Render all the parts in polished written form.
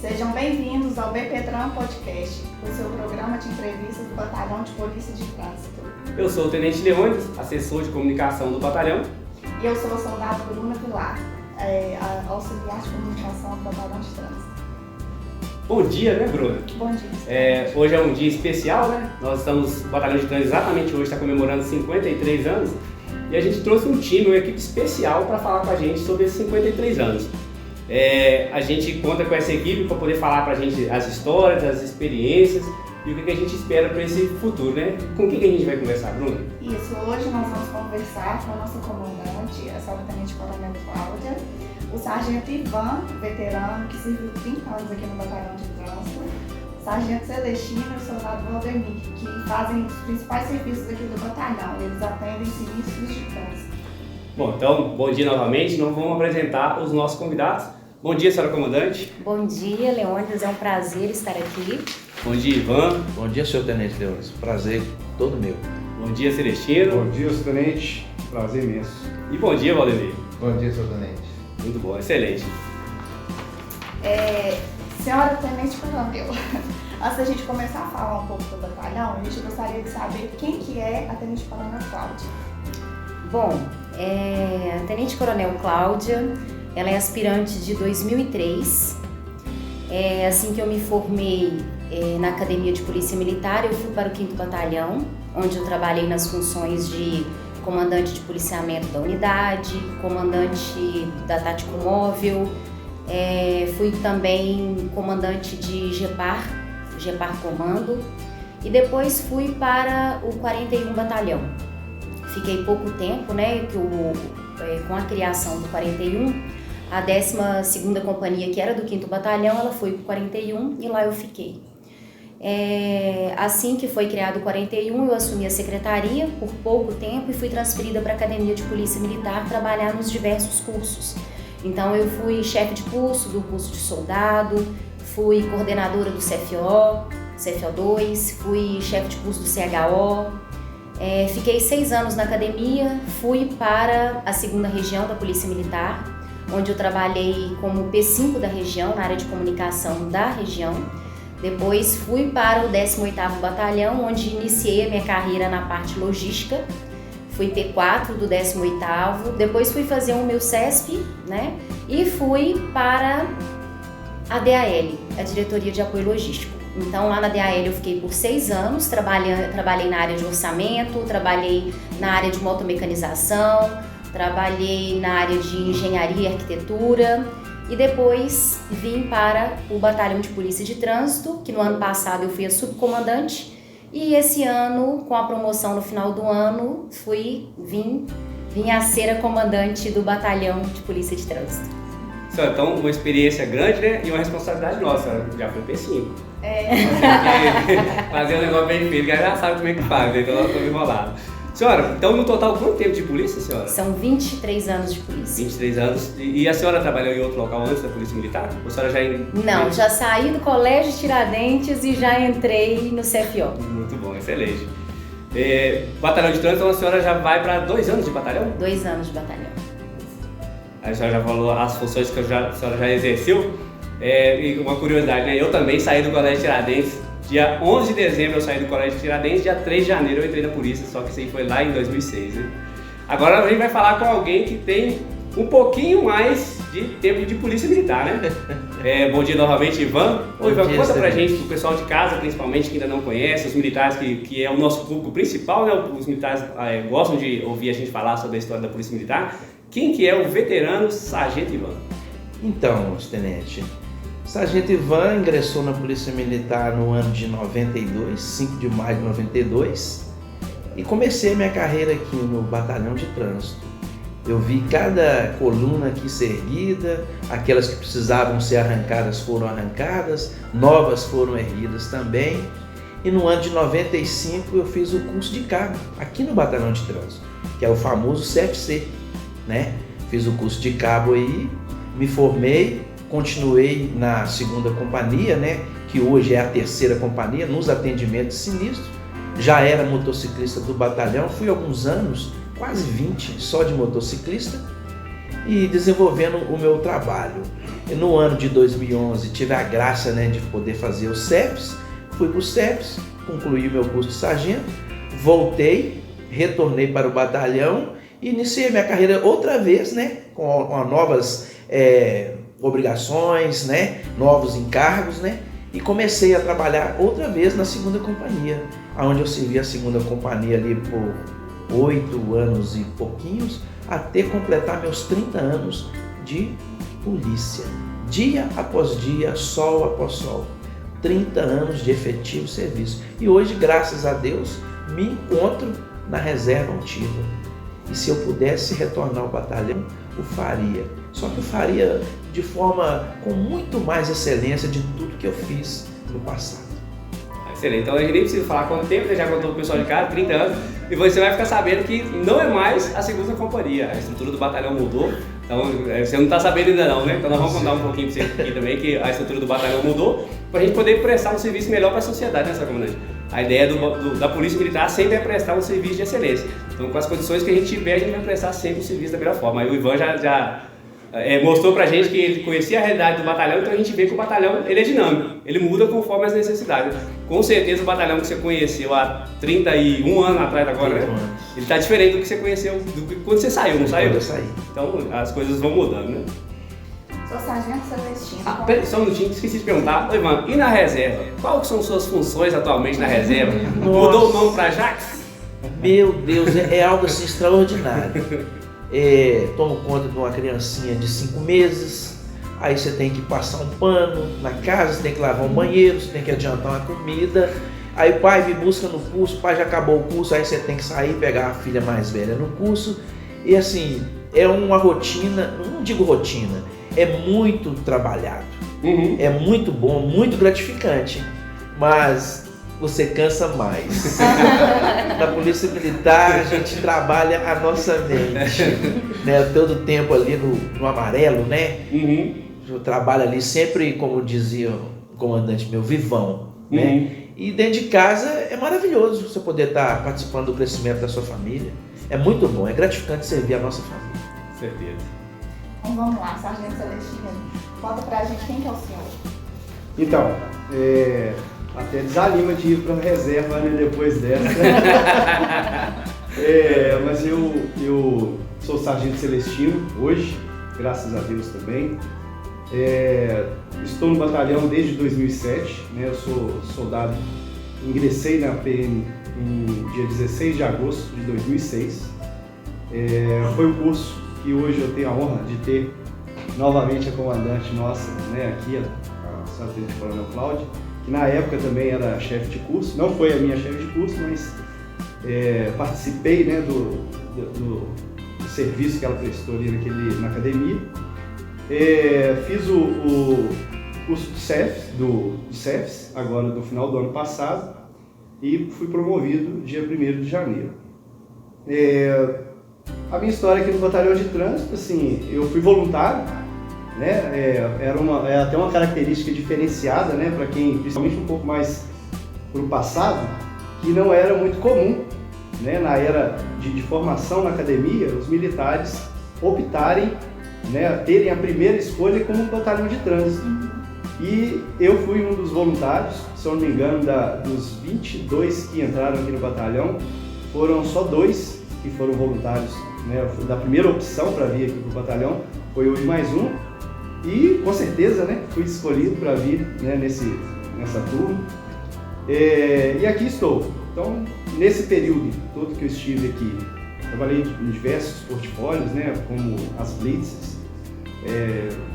Sejam bem-vindos ao BPTran Podcast, o seu programa de entrevistas do Batalhão de Polícia de Trânsito. Eu sou o Tenente Leônidas, assessor de comunicação do batalhão. E eu sou a soldado Bruna Vilar, auxiliar de comunicação do Batalhão de Trânsito. Bom dia, né, Bruna? Bom dia. Hoje é um dia especial, né? O Batalhão de Trânsito exatamente hoje está comemorando 53 anos e a gente trouxe um time, uma equipe especial para falar com a gente sobre esses 53 anos. A gente conta com essa equipe para poder falar para a gente as histórias, as experiências e o que a gente espera para esse futuro, né? Com quem que a gente vai conversar, Bruna? Isso, hoje nós vamos conversar com a nossa comandante, a Sargento Coronel Cláudia, o Sargento Ivan, veterano, que serviu 30 anos aqui no Batalhão de Trânsito, o Sargento Celestino e o soldado Valdemir, que fazem os principais serviços aqui do batalhão. Eles atendem sinistros de trânsito. Bom, então, bom dia novamente. Nós vamos apresentar os nossos convidados. Bom dia, senhora comandante. Bom dia, Leônidas. É um prazer estar aqui. Bom dia, Ivan. Bom dia, senhor Tenente Leônidas. Prazer todo meu. Bom dia, Celestino. Bom dia, senhor Tenente. Prazer imenso. E bom dia, Valdemir. Bom dia, senhor Tenente. Muito bom, excelente. Senhora Tenente Coronel, antes da gente começar a falar um pouco do batalhão, a gente gostaria de saber quem que é a Tenente Coronel Cláudia. Bom, a Tenente Coronel Cláudia, ela é aspirante de 2003. Assim que eu me formei na Academia de Polícia Militar, eu fui para o 5º Batalhão, onde eu trabalhei nas funções de comandante de policiamento da unidade, comandante da Tático Móvel, fui também comandante de GEPAR Comando, e depois fui para o 41 Batalhão. Fiquei pouco tempo, né, com a criação do 41, a 12ª Companhia, que era do 5º Batalhão, ela foi para o 41 e lá eu fiquei. Assim que foi criado o 41, eu assumi a secretaria por pouco tempo e fui transferida para a Academia de Polícia Militar trabalhar nos diversos cursos. Então eu fui chefe de curso do curso de soldado, fui coordenadora do CFO, CFO2, fui chefe de curso do CHO. Fiquei 6 anos na academia, fui para a 2ª Região da Polícia Militar, onde eu trabalhei como P5 da região, na área de comunicação da região. Depois fui para o 18º Batalhão, onde iniciei a minha carreira na parte logística. Fui P4 do 18º, depois fui fazer o meu CESP, né? E fui para a DAL, a Diretoria de Apoio Logístico. Então lá na DAL eu fiquei por 6 anos, trabalhei na área de orçamento, trabalhei na área de motomecanização, trabalhei na área de engenharia e arquitetura e depois vim para o Batalhão de Polícia de Trânsito, que no ano passado eu fui a subcomandante e esse ano, com a promoção no final do ano, vim a ser a comandante do Batalhão de Polícia de Trânsito. Então, uma experiência grande, né? E uma responsabilidade nossa, já foi P5. Fazer um negócio bem feito, que já sabe como é que faz, então nós estamos enrolados. Senhora, então no total, quanto tempo de polícia, senhora? São 23 anos de polícia. 23 anos. E a senhora trabalhou em outro local antes da Polícia Militar? Ou a senhora já... Não, já saí do Colégio Tiradentes e já entrei no CFO. Muito bom, excelente. Batalhão de Trânsito, então a senhora já vai para 2 anos de batalhão? 2 anos de batalhão. A senhora já falou as funções que a senhora já exerceu. E uma curiosidade, né? Eu também saí do Colégio Tiradentes. Dia 11 de dezembro eu saí do Colégio Tiradentes, dia 3 de janeiro eu entrei na polícia, só que isso aí foi lá em 2006. Né? Agora a gente vai falar com alguém que tem um pouquinho mais de tempo de polícia militar, né? Bom dia novamente, Ivan. Ô Ivan, conta pra gente, pro pessoal de casa principalmente, que ainda não conhece, os militares que é o nosso público principal, né? Os militares gostam de ouvir a gente falar sobre a história da polícia militar. Quem que é o veterano Sargento Ivan? Então, tenente, Sargento Ivan ingressou na Polícia Militar no ano de 92, 5 de maio de 92, e comecei minha carreira aqui no Batalhão de Trânsito. Eu vi cada coluna aqui ser erguida, aquelas que precisavam ser arrancadas foram arrancadas, novas foram erguidas também, e no ano de 95 eu fiz o curso de cabo aqui no Batalhão de Trânsito, que é o famoso 7C, né? Fiz o curso de cabo aí, me formei, continuei na 2ª Companhia, né, que hoje é a 3ª Companhia, nos atendimentos sinistros. Já era motociclista do batalhão, fui alguns anos, quase 20, só de motociclista, e desenvolvendo o meu trabalho. No ano de 2011 tive a graça, né, de poder fazer o CEPS, fui para o CEPS, concluí meu curso de sargento, voltei, retornei para o batalhão e iniciei minha carreira outra vez, né, com novas obrigações, né, novos encargos, né, e comecei a trabalhar outra vez na 2ª companhia, onde eu servi a 2ª companhia ali por 8 anos e pouquinhos, até completar meus 30 anos de polícia. Dia após dia, sol após sol. 30 anos de efetivo serviço. E hoje, graças a Deus, me encontro na reserva ativa. E se eu pudesse retornar ao batalhão, o faria. Só que eu faria de forma com muito mais excelência de tudo que eu fiz no passado. Excelente. Então a gente nem precisa falar quanto tempo, né? Já contou o pessoal de casa, 30 anos, e você vai ficar sabendo que não é mais a 2ª companhia. A estrutura do batalhão mudou. Então você não está sabendo ainda não, né? Então nós vamos contar um pouquinho para você aqui também que a estrutura do batalhão mudou para a gente poder prestar um serviço melhor para a sociedade, né, comandante? A ideia da Polícia Militar sempre é prestar um serviço de excelência. Então com as condições que a gente tiver, a gente vai prestar sempre o serviço da melhor forma. Aí o Ivan já mostrou pra gente que ele conhecia a realidade do batalhão, então a gente vê que o batalhão ele é dinâmico, ele muda conforme as necessidades. Com certeza o batalhão que você conheceu há 31 anos atrás agora, né? Ele tá diferente do que você conheceu do que quando você saiu, não saiu? Quando eu saí. Então as coisas vão mudando, né? Sou sargento Celestino. Peraí, só um minutinho, esqueci de perguntar. Oi, Ivan, e na reserva? Quais são suas funções atualmente na reserva? Mudou o nome pra Jax? Meu Deus, é algo assim extraordinário. Tomo conta de uma criancinha de 5 meses, aí você tem que passar um pano na casa, você tem que lavar um banheiro, você tem que adiantar uma comida, aí o pai me busca no curso, o pai já acabou o curso, aí você tem que sair e pegar a filha mais velha no curso, e assim, é uma rotina, não digo rotina, é muito trabalhado, é muito bom, muito gratificante, mas você cansa mais. Na Polícia Militar a gente trabalha a nossa mente, né? Todo o tempo ali no amarelo, né? Eu trabalho ali sempre, como dizia o comandante meu, vivão, né? E dentro de casa é maravilhoso você poder estar participando do crescimento da sua família. É muito bom, é gratificante servir a nossa família. Certeza. Então vamos lá, sargento Celestino, conta pra gente quem que é o senhor. Então, até desanima de ir para a reserva, né, depois dessa. Mas eu sou sargento Celestino hoje, graças a Deus também. Estou no batalhão desde 2007, né, eu sou soldado, ingressei na PM em dia 16 de agosto de 2006. Foi um curso que hoje eu tenho a honra de ter novamente a comandante nossa, né, aqui, a senhora Tenente Coronel Cláudia, que na época também era chefe de curso, não foi a minha chefe de curso, mas participei, né, do serviço que ela prestou ali na academia. Fiz o curso do CEPS, agora no final do ano passado, e fui promovido dia 1º de janeiro. A minha história aqui no Batalhão de Trânsito, assim, eu fui voluntário, né? É até uma característica diferenciada, né, para quem, principalmente um pouco mais para o passado, que não era muito comum, né, na era de formação na academia, os militares optarem, né, terem a primeira escolha como batalhão de trânsito. E eu fui um dos voluntários, se eu não me engano, dos 22 que entraram aqui no batalhão, foram só 2 que foram voluntários, né, da primeira opção para vir aqui para o batalhão, foi eu e mais um. E com certeza, né, fui escolhido para vir, né, nessa turma. E aqui estou. Então, nesse período todo que eu estive aqui, trabalhei em diversos portfólios, né, como as blitzes,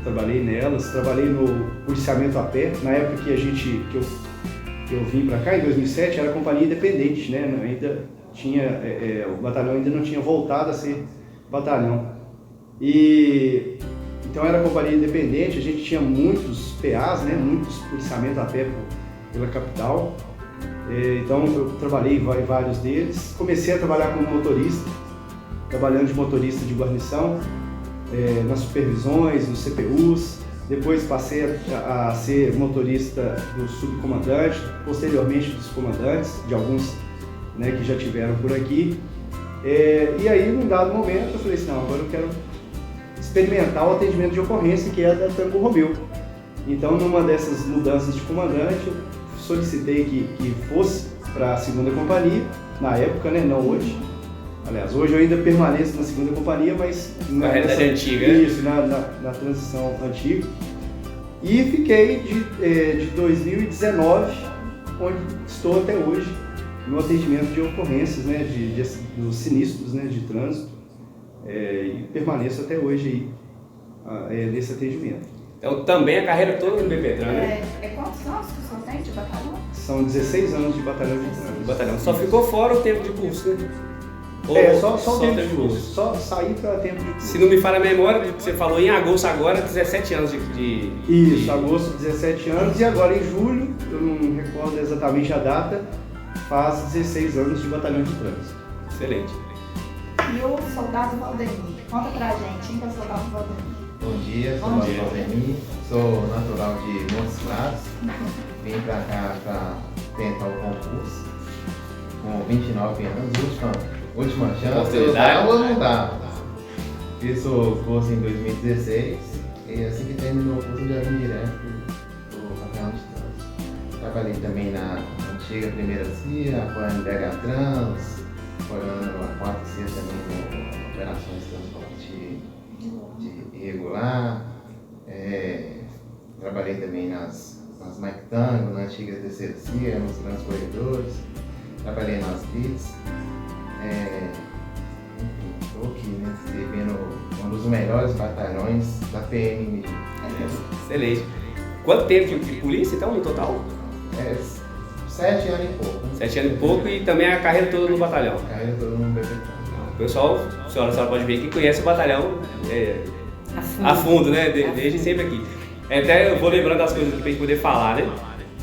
trabalhei nelas, trabalhei no policiamento a pé. Na época que eu vim para cá, em 2007, era companhia independente, né, ainda tinha, o batalhão ainda não tinha voltado a ser batalhão. Então era companhia independente, a gente tinha muitos PAs, né, muitos policiamentos a pé pela capital. Então eu trabalhei em vários deles. Comecei a trabalhar como motorista, trabalhando de motorista de guarnição, nas supervisões, nos CPUs. Depois passei a ser motorista do subcomandante, posteriormente dos comandantes, de alguns, né, que já tiveram por aqui. E aí, num dado momento, eu falei assim, não, agora eu quero experimentar o atendimento de ocorrência, que é da Tango Romeu. Então, numa dessas mudanças de comandante, eu solicitei que fosse para a 2ª Companhia, na época, né, não hoje. Aliás, hoje eu ainda permaneço na 2ª Companhia, mas na realidade antiga. Isso, na transição antiga. E fiquei de 2019, onde estou até hoje, no atendimento de ocorrências, né, dos sinistros, né, de trânsito, e permaneço até hoje aí, nesse atendimento. Então também a carreira toda no BPTran, né? Quantos anos que o senhor tem de batalhão? São 16 anos de batalhão de trânsito. Batalhão. Só ficou fora o tempo de curso, né? Só o tempo de curso. Só sair para tempo de curso. Se não me falha a memória, você falou em agosto agora, 17 anos Isso, agosto, 17 anos, e agora em julho, eu não recordo exatamente a data, faz 16 anos de batalhão de trânsito. Excelente. E o soldado Valdemir? Conta pra gente, quem que é o soldado Valdemir? Bom dia, sou Bom o dia. Valdemir, sou natural de Montes Claros, vim pra cá pra tentar o concurso com 29 anos, última chance, eu dava ou não dava. Fiz o curso em 2016 e assim que terminou o curso já vim direto pro batalhão de trânsito. Trabalhei também na antiga primeira CIA, apoiando BH Trans, apoiando a 4ª CIA também com operações de transporte irregular. Trabalhei também nas Mike Tango, na antiga terceira CIA, nos grandes corredores. Trabalhei nas BITs. Estou aqui, né, servindo um dos melhores batalhões da PM. Excelente. Quanto tempo de polícia, então, no total? 7 anos e pouco. 7 anos e pouco e também a carreira toda no batalhão. Carreira toda no BPTran. O pessoal, a senhora pode ver que conhece o batalhão a fundo, né? Desde sempre aqui. Até eu vou lembrando das coisas aqui pra gente poder falar, né?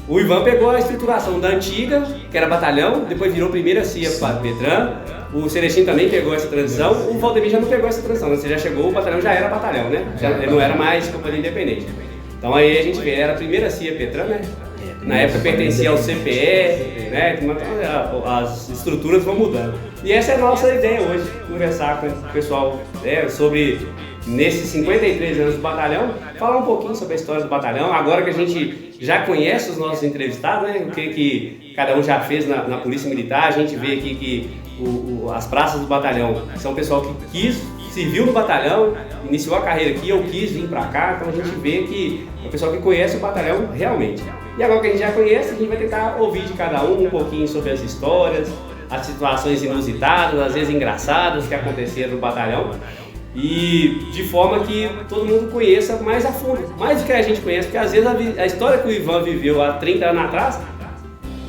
O Ivan pegou a estruturação da antiga, que era batalhão, depois virou primeira CIA para BPTran. O Celestino também pegou essa transição. O Valdemir já não pegou essa transição, né? Você já chegou, o batalhão já era batalhão, né? Ele não era mais companhia independente. Então aí a gente vê, era a primeira CIA BPTran, né? Na época pertencia ao CPE, né? As estruturas vão mudando. E essa é a nossa ideia hoje, conversar com o pessoal sobre, nesses 53 anos do batalhão, falar um pouquinho sobre a história do batalhão. Agora que a gente já conhece os nossos entrevistados, né? O que cada um já fez na Polícia Militar, a gente vê aqui que as praças do batalhão são o pessoal que se viu no batalhão, iniciou a carreira aqui, eu quis vir pra cá, então a gente vê que é o pessoal que conhece o batalhão realmente. E agora que a gente já conhece, a gente vai tentar ouvir de cada um pouquinho sobre as histórias, as situações inusitadas, às vezes engraçadas que aconteceram no batalhão, e de forma que todo mundo conheça mais a fundo, mais do que a gente conhece, porque às vezes a história que o Ivan viveu há 30 anos atrás,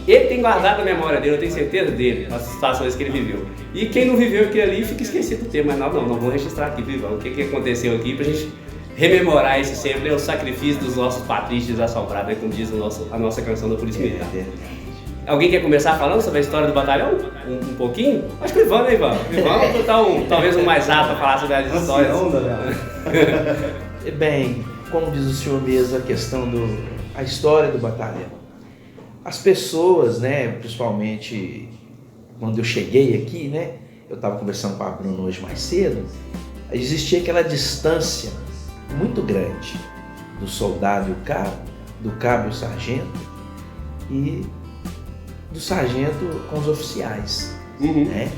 ele tem guardado a memória dele, eu tenho certeza dele, as situações que ele viveu. E quem não viveu aquilo ali fica esquecido do tema, mas não vou registrar aqui, Ivan, o que aconteceu aqui pra gente rememorar isso sempre, é o sacrifício dos nossos patrícios assombrados, né, como diz a nossa canção da Polícia Militar. Alguém quer começar falando sobre a história do batalhão? Um pouquinho? Acho que o Ivan, né, Ivan? O Ivan talvez um mais apto para falar sobre as histórias. Bem, como diz o senhor mesmo, a questão a história do batalhão. As pessoas, né, principalmente quando eu cheguei aqui, né, eu estava conversando com a Bruna hoje mais cedo, existia aquela distância muito grande do soldado e o cabo, do cabo e o sargento, e do sargento com os oficiais, né?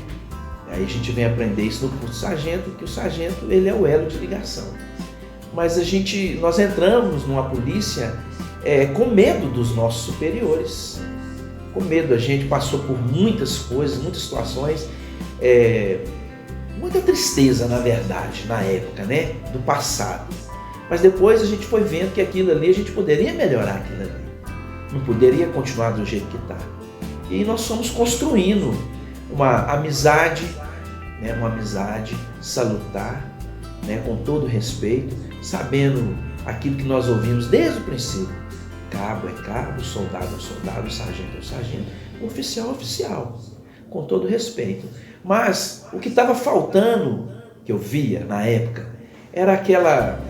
Aí a gente vem aprender isso no curso de sargento, que o sargento ele é o elo de ligação. Mas nós entramos numa polícia com medo dos nossos superiores, com medo. A gente passou por muitas coisas, muitas situações, muita tristeza, na verdade, na época, né, do passado. Mas depois a gente foi vendo que aquilo ali, a gente poderia melhorar aquilo ali, não poderia continuar do jeito que está. E nós fomos construindo uma amizade, né, uma amizade salutar, né, com todo respeito, sabendo aquilo que nós ouvimos desde o princípio. Cabo é cabo, soldado é soldado, sargento é sargento, oficial é oficial, com todo respeito. Mas o que estava faltando, que eu via na época, era aquela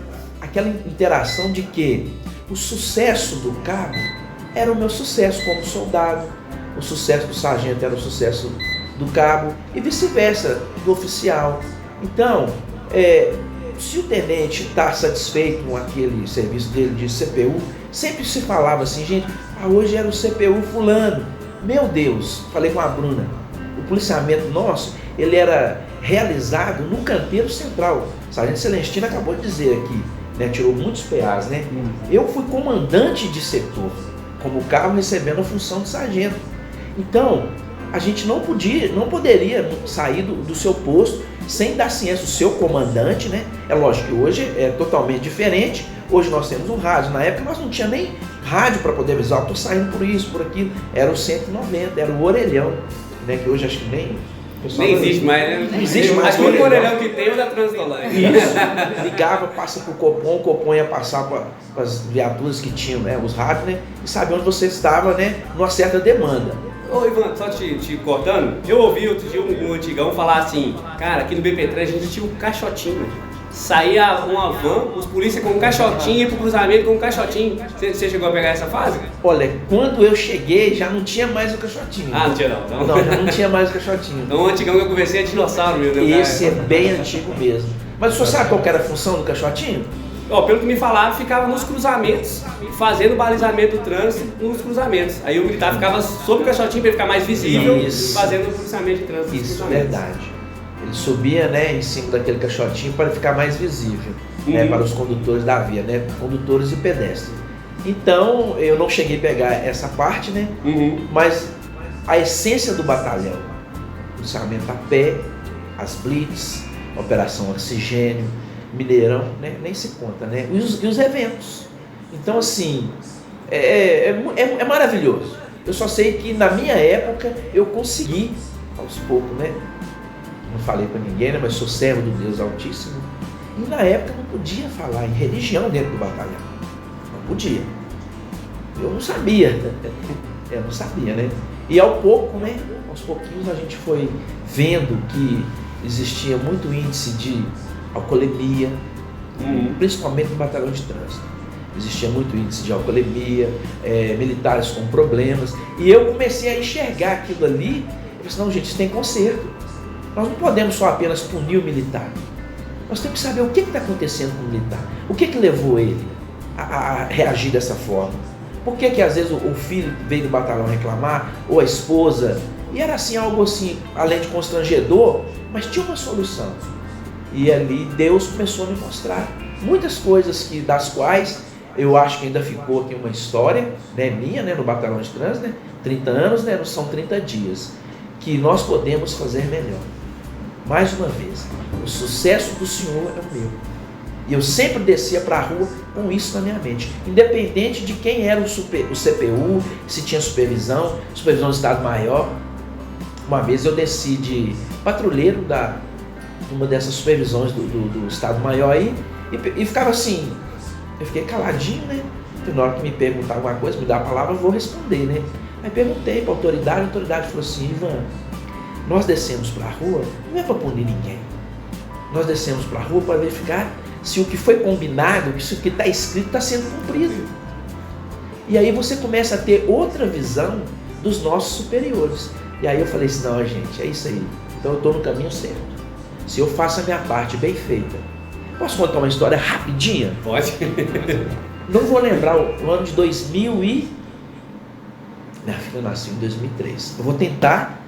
interação de que o sucesso do cabo era o meu sucesso como soldado, o sucesso do sargento era o sucesso do cabo e vice-versa, do oficial. Então, se o tenente está satisfeito com aquele serviço dele de CPU, sempre se falava assim, gente, hoje era o CPU fulano. Meu Deus, falei com a Bruna, o policiamento nosso, ele era realizado no canteiro central. O sargento Celestino acabou de dizer aqui, né, tirou muitos PAs, né? Eu fui comandante de setor, como carro recebendo a função de sargento. Então, a gente não poderia sair do seu posto sem dar ciência do seu comandante, né? É lógico que hoje é totalmente diferente. Hoje nós temos um rádio. Na época nós não tinha nem rádio para poder avisar, estou saindo por isso, por aquilo. Era o 190, era o orelhão, né? Que hoje acho que nem existe mais, né? Não existe mais. Acho que o orelhão que tem é o da Translolândia. Isso. Ligava, passa pro o Copom ia passar para as viaturas que tinham, né? Os rádios, né? E sabia onde você estava, né? Numa certa demanda. Ô Ivan, só te cortando, eu ouvi outro dia um antigão falar assim, cara, aqui no BP3 a gente tinha um caixotinho. Saía uma van, os polícias com um caixotinho, ia pro cruzamento com um caixotinho. Você chegou a pegar essa fase? Olha, quando eu cheguei já não tinha mais o caixotinho. Ah, não tinha não. Então... Não, já não tinha mais o caixotinho. Então o antigão que eu conversei é dinossauro, meu Deus. Esse é bem antigo mesmo. Mas o senhor sabe qual que era a função do caixotinho? Ó, pelo que me falaram, ficava nos cruzamentos, fazendo balizamento do trânsito nos cruzamentos. Aí o militar ficava sobre o caixotinho para ele ficar mais visível, fazendo o policiamento de trânsito. Isso, verdade. Ele subia, né, em cima daquele caixotinho para ficar mais visível, né, para os condutores da via, né, condutores e pedestres. Então, eu não cheguei a pegar essa parte, né, mas a essência do batalhão, policiamento a pé, as blitz, operação oxigênio, Mineirão, né, nem se conta, né, e os eventos. Então, assim, é maravilhoso. Eu só sei que na minha época eu consegui, aos poucos, né, não falei para ninguém, né, mas sou servo do Deus Altíssimo. E na época não podia falar em religião dentro do batalhão. Não podia. Eu não sabia. Eu não sabia, né? E aos pouquinhos a gente foi vendo que existia muito índice de alcoolemia, principalmente no batalhão de trânsito. Existia muito índice de alcoolemia, militares com problemas. E eu comecei a enxergar aquilo ali. Eu falei assim, não, gente, isso tem conserto. Nós não podemos só apenas punir o militar. Nós temos que saber o que está acontecendo com o militar. O que levou ele a reagir dessa forma. Por que às vezes o filho veio do batalhão reclamar, ou a esposa, e era assim, algo assim, além de constrangedor, mas tinha uma solução. E ali Deus começou a me mostrar muitas coisas das quais eu acho que ainda ficou aqui uma história, né, minha, né, no batalhão de trânsito, né, 30 anos, né, não são 30 dias, que nós podemos fazer melhor. Mais uma vez, o sucesso do Senhor é o meu. E eu sempre descia para a rua com isso na minha mente. Independente de quem era o CPU, se tinha supervisão do Estado-Maior. Uma vez eu desci de patrulheiro de uma dessas supervisões do Estado-Maior aí e ficava assim, eu fiquei caladinho, né? Na hora que me perguntar alguma coisa, me dá a palavra, eu vou responder, né? Aí perguntei para a autoridade falou assim, Ivan, nós descemos para a rua, não é para punir ninguém. Nós descemos para a rua para verificar se o que foi combinado, se o que está escrito está sendo cumprido. E aí você começa a ter outra visão dos nossos superiores. E aí eu falei assim, não, gente, é isso aí. Então eu estou no caminho certo. Se eu faço a minha parte bem feita. Posso contar uma história rapidinha? Pode. Não vou lembrar o ano de 2000 e... Minha filha nasceu em 2003. Eu vou tentar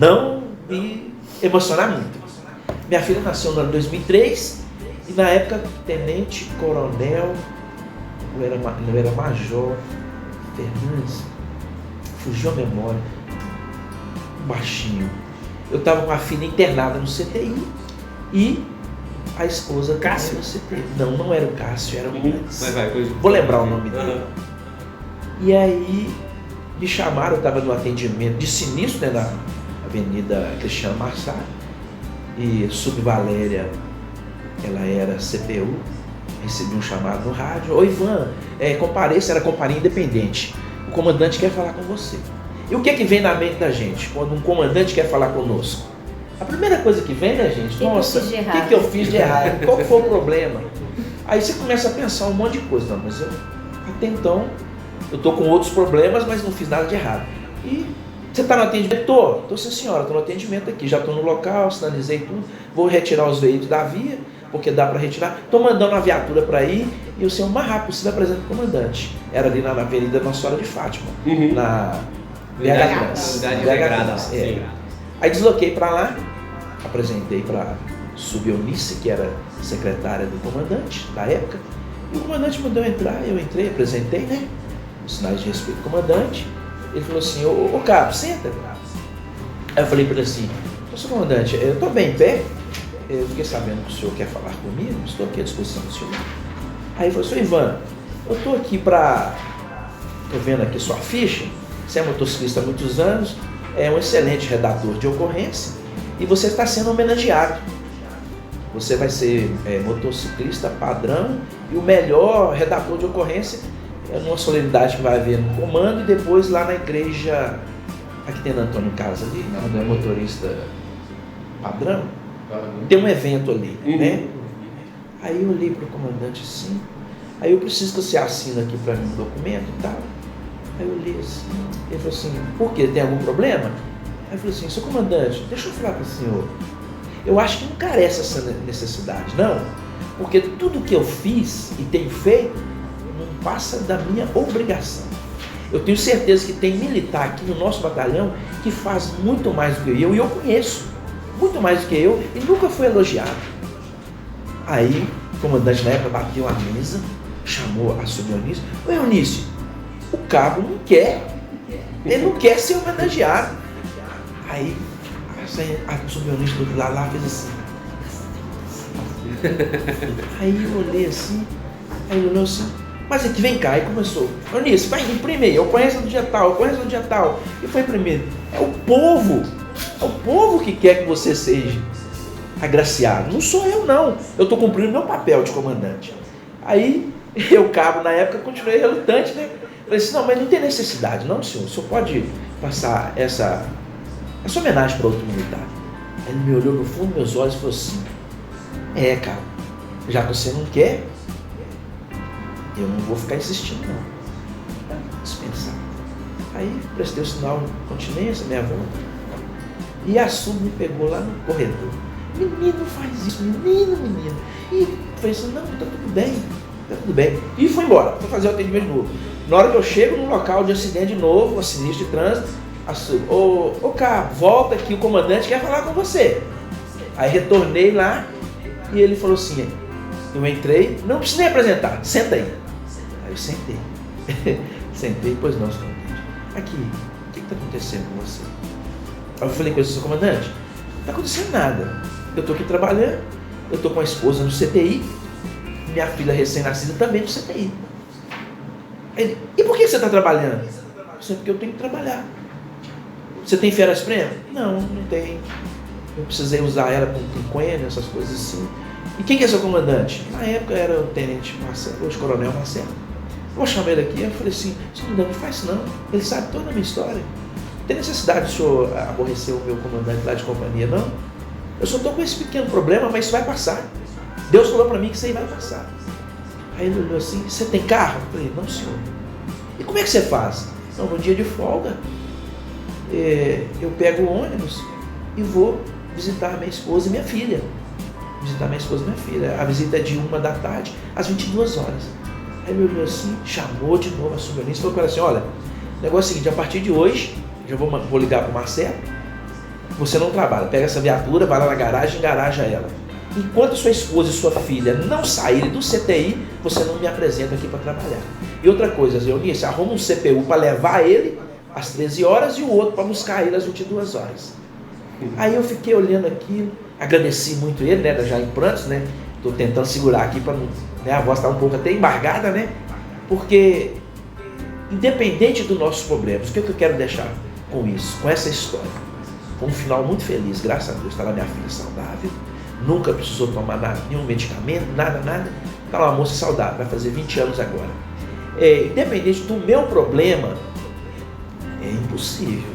não me emocionar muito. Minha filha nasceu no ano de 2003 e na época tenente coronel, eu era major, Fernandes, fugiu a memória, baixinho. Eu estava com a filha internada no CTI e a esposa Cássio? No CTI. Não era o Cássio, era o antes. Coisa... Vou lembrar o nome dele. E aí me chamaram, eu estava no atendimento de sinistro, né, na Avenida Cristiano Marçal, e Subvaléria, ela era CPU, recebi um chamado no rádio, oi Ivan, compareça, era companhia independente, o comandante quer falar com você. E o que vem na mente da gente quando um comandante quer falar conosco? A primeira coisa que vem, né, gente? Nossa, o que eu fiz de errado? Qual foi o problema? Aí você começa a pensar um monte de coisa. Não, mas até então, eu tô com outros problemas, mas não fiz nada de errado. E você está no atendimento? Tô sim senhora, estou no atendimento aqui, já estou no local, sinalizei tudo, vou retirar os veículos da via, porque dá para retirar. Estou mandando uma viatura para ir e o senhor o mais rápido possível apresenta o comandante. Era ali na Avenida Nossa Senhora de Fátima, na Unidade é. Aí desloquei para lá, apresentei para Sub Eunice, que era secretária do comandante da época, e o comandante mandou entrar, eu entrei, apresentei, né? Os sinais de respeito do comandante. Ele falou assim, ô cabo, senta. Aí eu falei para ele assim, seu comandante, eu estou bem em pé, eu fiquei sabendo que o senhor quer falar comigo, estou aqui à disposição do senhor. Aí ele falou, senhor Ivan, eu estou aqui estou vendo aqui sua ficha, você é motociclista há muitos anos, é um excelente redator de ocorrência e você está sendo homenageado. Você vai ser motociclista padrão e o melhor redator de ocorrência numa solenidade que vai haver no comando e depois lá na igreja, aqui tem Antônio Carlos ali, onde é motorista padrão, tem um evento ali, né? Aí eu olhei para o comandante assim, aí eu preciso que você assine aqui para mim um documento e tal. Aí eu olhei assim, ele falou assim, por quê? Tem algum problema? Aí eu falei assim, seu comandante, deixa eu falar para o senhor, eu acho que não carece essa necessidade, não, porque tudo que eu fiz e tenho feito não passa da minha obrigação. Eu tenho certeza que tem militar aqui no nosso batalhão que faz muito mais do que eu, e eu conheço muito mais do que eu, e nunca foi elogiado. Aí o comandante na época bateu a mesa, chamou a Sub Eunice, ô Eunice, o cabo não quer, ele não quer ser homenageado. Aí a Sub Eunice do outro lado lá fez assim. Aí eu olhei assim, aí ele olhou assim, mas aqui vem cá, e começou, Eunice, vai imprimir, eu conheço do dia tal, eu conheço do dia tal, e foi imprimir. É o povo que quer que você seja agraciado, não sou eu não, eu estou cumprindo meu papel de comandante. Aí eu, cabo, na época, continuei relutante, né? Falei assim, não, mas não tem necessidade, não, senhor. O senhor pode passar essa homenagem para outro militar. Aí ele me olhou no fundo dos meus olhos e falou assim, cara, já que você não quer, eu não vou ficar insistindo, não. Dispensar. Aí prestei o sinal de continência, minha volta. E a Sub me pegou lá no corredor. Menino, faz isso, menino. E falei assim, não, tá tudo bem. E fui embora, fui fazer o atendimento de novo. Na hora que eu chego no local de acidente de novo, um sinistro de trânsito, a Sub, ô cabo, volta aqui, o comandante quer falar com você. Aí retornei lá e ele falou assim, eu entrei, não precisa nem apresentar, senta aí. Aí eu sentei. Sentei, pois não, senhor comandante. Aqui, o que está acontecendo com você? Aí eu falei com ele, seu comandante, não está acontecendo nada. Eu estou aqui trabalhando, eu estou com a esposa no CTI, minha filha recém-nascida também no CTI. Ele, e por que você está trabalhando? Eu sei, porque eu tenho que trabalhar. Você tem férias prêmio? Não tem. Eu precisei usar ela com quinquênio, essas coisas assim. E quem que é seu comandante? Na época era o tenente Marcelo, hoje coronel Marcelo. Eu vou chamar ele aqui, eu falei assim, senhor comandante, não faz isso não. Ele sabe toda a minha história. Não tem necessidade de o senhor aborrecer o meu comandante lá de companhia, não. Eu só estou com esse pequeno problema, mas isso vai passar. Deus falou para mim que isso aí vai passar. Aí ele olhou assim, você tem carro? Eu falei, não senhor. E como é que você faz? Não, no dia de folga, eu pego o ônibus e vou visitar minha esposa e minha filha. A visita é de 13h às 22 horas. Aí ele olhou assim, chamou de novo a Sub Eunice e falou para ela assim, olha, o negócio é o seguinte, a partir de hoje, já vou ligar para o Marcelo, você não trabalha, pega essa viatura, vai lá na garagem e engaraja ela. Enquanto sua esposa e sua filha não saírem do CTI, você não me apresenta aqui para trabalhar. E outra coisa, Eunice, arruma um CPU para levar ele às 13 horas e o outro para buscar ele às 22 horas. Aí eu fiquei olhando aquilo, agradeci muito ele, né, já em prantos, né, estou tentando segurar aqui para não, né, a voz está um pouco até embargada, né, porque independente dos nossos problemas, o que eu quero deixar com isso, com essa história? Foi um final muito feliz, graças a Deus, está lá minha filha saudável, nunca precisou tomar nenhum medicamento, nada, está lá uma moça saudável, vai fazer 20 anos agora. Independente do meu problema, é impossível,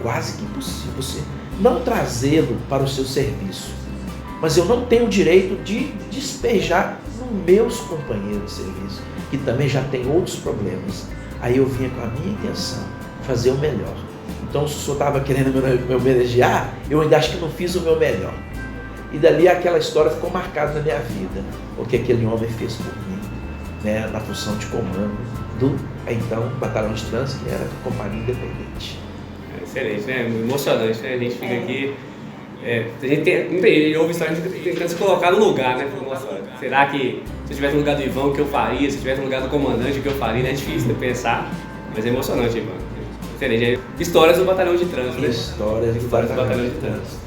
quase que impossível, você não trazê-lo para o seu serviço. Mas eu não tenho o direito de despejar nos meus companheiros de serviço, que também já têm outros problemas. Aí eu vinha com a minha intenção, fazer o melhor. Então, se o senhor estava querendo me homenagear, eu ainda acho que não fiz o meu melhor. E dali aquela história ficou marcada na minha vida, o que aquele homem fez por mim, né, na função de comando do então Batalhão de Trânsito, que era a Companhia Independente. Excelente, né? Emocionante, né? A gente fica aqui. A gente ouve história, a gente tentando se colocar no lugar, né? Nossa, será que se eu estivesse no lugar do Ivan, o que eu faria? Se eu estivesse no lugar do comandante, o que eu faria? Né? É difícil de pensar, mas é emocionante, Ivan. Excelente. Histórias do Batalhão de Trânsito, né? Histórias do Batalhão de Trânsito.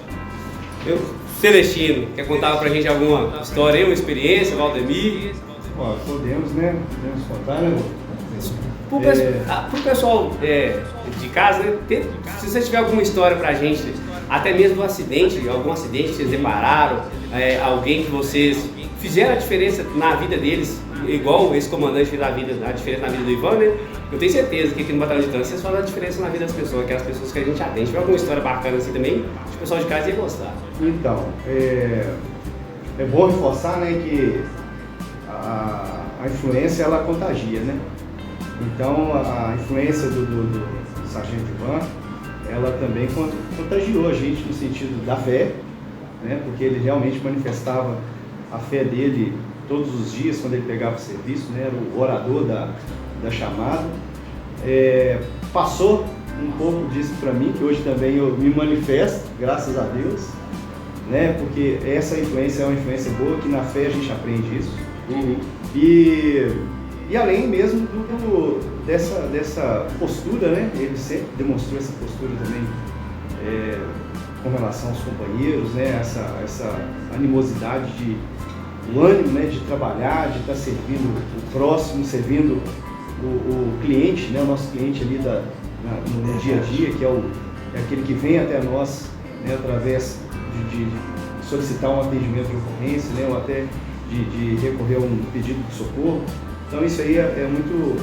Celestino, quer contar pra gente alguma história aí, uma experiência, Valdemir? Ó, podemos, né? Podemos contar, né? Pro pessoal de casa, né, se você tiver alguma história pra gente, até mesmo do acidente, algum acidente que vocês depararam, alguém que vocês fizeram a diferença na vida deles, igual esse comandante fez a diferença na vida do Ivan, né? Eu tenho certeza que aqui no Batalhão de Trânsito vocês fazem a diferença na vida das pessoas, aquelas pessoas que a gente atende. Se tiver alguma história bacana assim também, o pessoal de casa ia gostar. Então, é bom reforçar, né, que a influência ela contagia, né? Então a influência do Sargento Ivan, ela também contagiou a gente no sentido da fé, né? Porque ele realmente manifestava a fé dele todos os dias quando ele pegava o serviço, né? Era o orador da chamada. Passou um pouco disso para mim, que hoje também eu me manifesto, graças a Deus, né? Porque essa influência é uma influência boa, que na fé a gente aprende isso. Uhum. E além mesmo dessa postura, né? Ele sempre demonstrou essa postura também com relação aos companheiros, né? Essa animosidade, o ânimo, né? De trabalhar, de estar servindo o próximo, servindo o cliente, né? O nosso cliente ali no dia a dia, que é aquele que vem até nós, né? Através de solicitar um atendimento de ocorrência, né? Ou até de recorrer a um pedido de socorro. Então isso aí é muito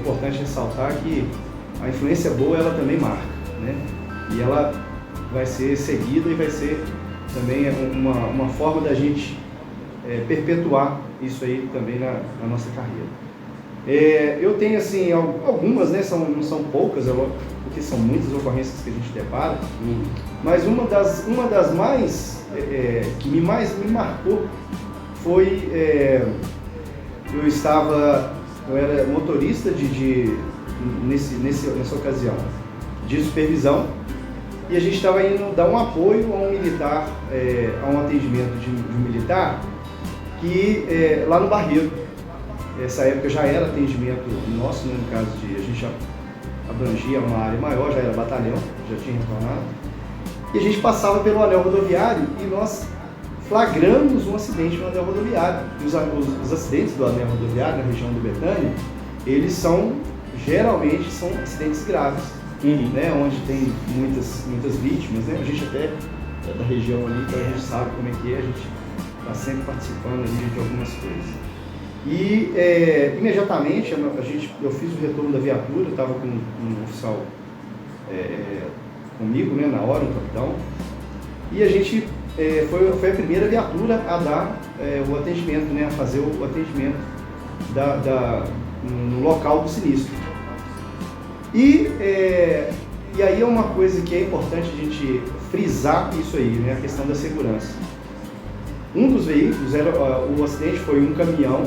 importante ressaltar que a influência boa ela também marca, né? E ela vai ser seguida e vai ser também uma forma da gente perpetuar isso aí também na nossa carreira. Eu tenho assim algumas, né? Não são poucas, porque são muitas ocorrências que a gente depara, mas uma das mais que me marcou foi eu era motorista nessa ocasião de supervisão, e a gente estava indo dar um apoio a um militar, a um atendimento de um militar que lá no Barreiro. Essa época já era atendimento nosso, né, no caso a gente já abrangia uma área maior, já era batalhão, já tinha retornado, e a gente passava pelo anel rodoviário e nós flagramos um acidente no anel rodoviário. Os acidentes do anel rodoviário na região do Betânia, eles geralmente são acidentes graves, né, onde tem muitas vítimas, né? A gente até é da região ali, então a gente sabe como é que é, a gente está sempre participando ali de algumas coisas. E imediatamente eu fiz o retorno da viatura, estava com um oficial comigo, né, na hora, um capitão, e a gente foi a primeira viatura a dar o atendimento, né, a fazer o atendimento no local do sinistro. E aí é uma coisa que é importante a gente frisar isso aí, né, a questão da segurança. Um dos veículos, o acidente foi um caminhão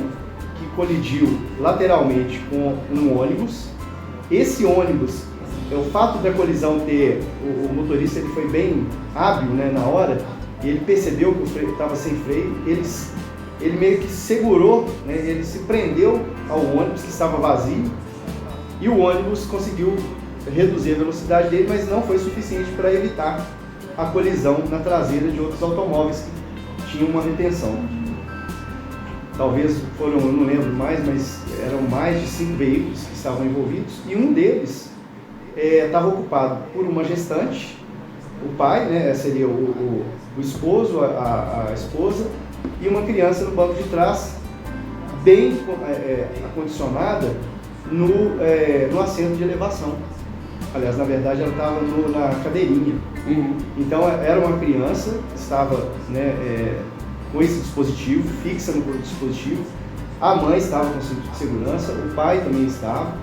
que colidiu lateralmente com um ônibus. Esse ônibus, o fato da colisão o motorista ele foi bem hábil, né, na hora, e ele percebeu que o freio estava sem freio, ele meio que segurou, né, ele se prendeu ao ônibus que estava vazio, e o ônibus conseguiu reduzir a velocidade dele, mas não foi suficiente para evitar a colisão na traseira de outros automóveis que tinham uma retenção. Talvez foram, eu não lembro mais, mas eram mais de 5 veículos que estavam envolvidos, e um deles estava ocupado por uma gestante, o pai, né, seria o esposo, a esposa, e uma criança no banco de trás, bem acondicionada no assento de elevação. Aliás, na verdade, ela estava na cadeirinha. Então, era uma criança que estava, né, com esse dispositivo, fixa no dispositivo. A mãe estava com cinto de segurança, o pai também estava,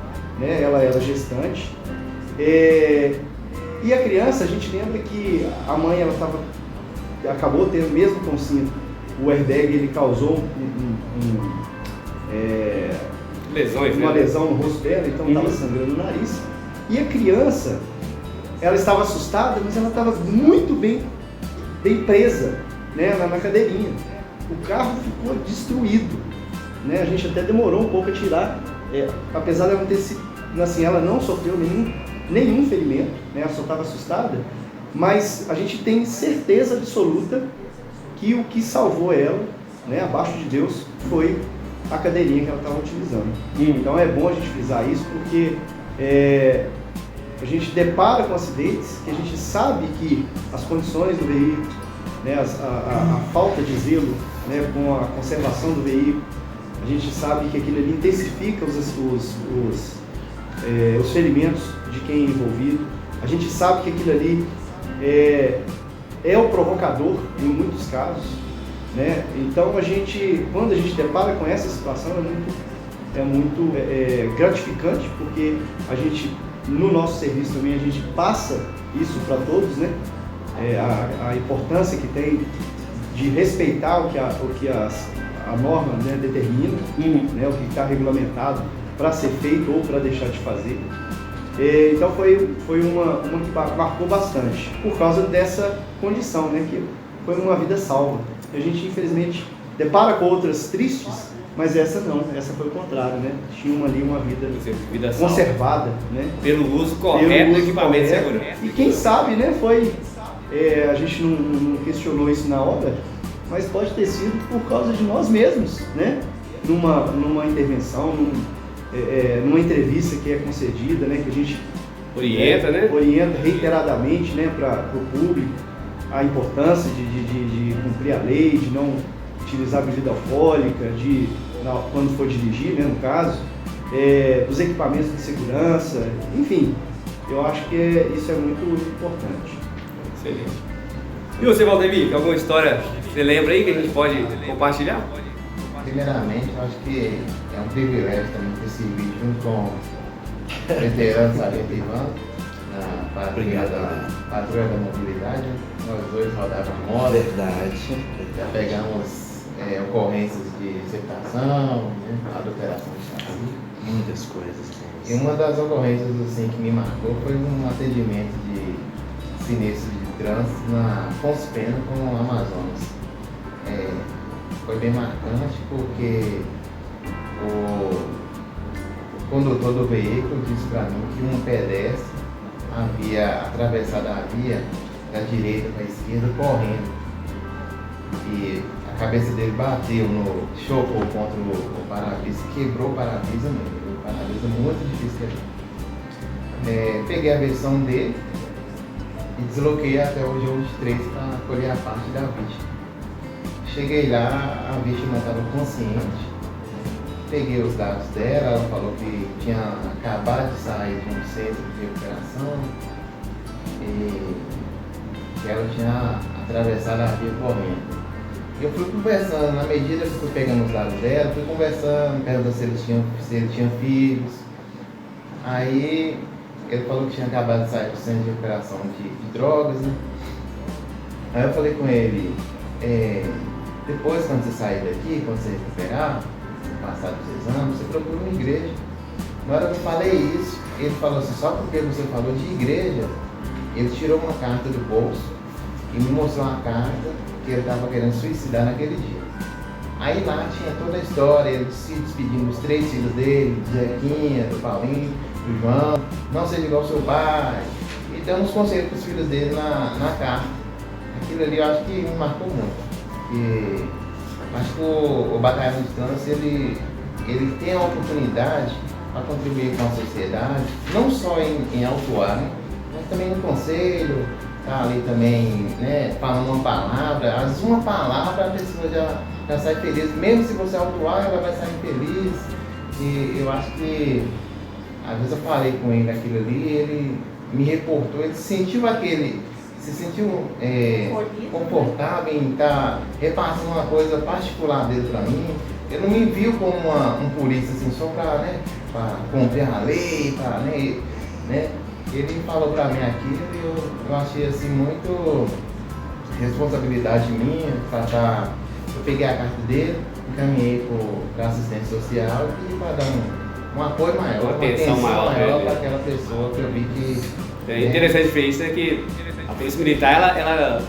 né, ela era gestante. E a criança, a gente lembra que a mãe ela estava acabou tendo, mesmo com cinto, o airbag ele causou lesões, uma né? lesão no rosto dela, então estava sangrando o nariz. E a criança, ela estava assustada, mas ela estava muito bem presa, né, na cadeirinha. O carro ficou destruído, né? A gente até demorou um pouco a tirar, apesar de ela ter sido, assim, ela não sofreu nenhum ferimento, né? Ela só estava assustada, mas a gente tem certeza absoluta que o que salvou ela, né, abaixo de Deus, foi a cadeirinha que ela estava utilizando. Então é bom a gente frisar isso, porque a gente depara com acidentes que a gente sabe que as condições do veículo, né, a falta de zelo, né, com a conservação do veículo, a gente sabe que aquilo ali intensifica os ferimentos de quem é envolvido. A gente sabe que aquilo ali é o provocador em muitos casos, né? Então quando a gente depara com essa situação, é muito gratificante, porque a gente, no nosso serviço também, a gente passa isso para todos, né? A importância que tem de respeitar o que a norma, né, determina, né, o que está regulamentado para ser feito ou para deixar de fazer. Então foi uma que marcou bastante, por causa dessa condição, né, que foi uma vida salva. A gente, infelizmente, depara com outras tristes, mas essa não, essa foi o contrário, né? Tinha uma vida conservada, né? Pelo uso correto do equipamento de segurança. E quem sabe, né, a gente não questionou isso na hora, mas pode ter sido por causa de nós mesmos, né? Numa intervenção, numa entrevista que é concedida, né, que a gente orienta reiteradamente, né, para o público a importância de cumprir a lei, de não utilizar bebida alcoólica, quando for dirigir, né, no caso, os equipamentos de segurança, enfim, eu acho que isso é muito importante. Excelente. E você, Valdemir, alguma história que você lembra aí que a gente pode compartilhar? Primeiramente, eu acho que é um privilégio também ter servido junto com o veterano Sargento Ivan, na patrulha da mobilidade. Nós dois rodávamos moto. Verdade. Já pegamos ocorrências de receptação, né, adulteração de chassi. Muitas coisas. E uma das ocorrências assim, que me marcou foi um atendimento de sinistro de trânsito na Afonso Pena com o Amazonas. Foi bem marcante porque o condutor do veículo disse para mim que um pedestre havia atravessado a via da direita para a esquerda correndo e a cabeça dele bateu chocou contra o para-brisa, quebrou o para-brisa mesmo. O para-brisa muito difícil quebrar. Peguei a versão dele e desloquei até o G23 para colher a parte da vítima. Cheguei lá, a vítima estava consciente, peguei os dados dela, ela falou que tinha acabado de sair de um centro de recuperação e que ela tinha atravessado a via correndo. Eu fui conversando, na medida que fui pegando os dados dela, fui conversando, perguntando se ele tinha filhos. Aí ele falou que tinha acabado de sair do centro de recuperação de drogas, né? Aí eu falei com ele, depois quando você sair daqui, quando você recuperar, passar dos exames, você procura uma igreja. Na hora que eu falei isso, ele falou assim, só porque você falou de igreja, ele tirou uma carta do bolso e me mostrou uma carta que ele estava querendo suicidar naquele dia. Aí lá tinha toda a história, ele se despedindo dos 3 filhos dele, de Zequinha, do Paulinho, do João, não seja igual ao seu pai, e dando uns conselhos para os filhos dele na carta. Aquilo ali eu acho que me marcou muito. E acho que o batalhão de trânsito ele tem a oportunidade para contribuir com a sociedade, não só em autuar, né, mas também no conselho, tá ali também, né, falando uma palavra, às vezes uma palavra a pessoa já sai feliz, mesmo se você autuar, ela vai sair feliz. E eu acho que às vezes eu falei com ele aquilo ali, ele me reportou, ele se sentiu confortável em estar repassando uma coisa particular dele para mim. Ele não me viu como um polícia assim, só para cumprir a lei, né? Ele falou para mim aquilo e eu achei assim muito responsabilidade minha, eu peguei a carta dele, encaminhei para assistente social e para dar um apoio maior, uma atenção maior para aquela pessoa que eu vi que... É interessante ver isso, é que a Polícia Militar, ela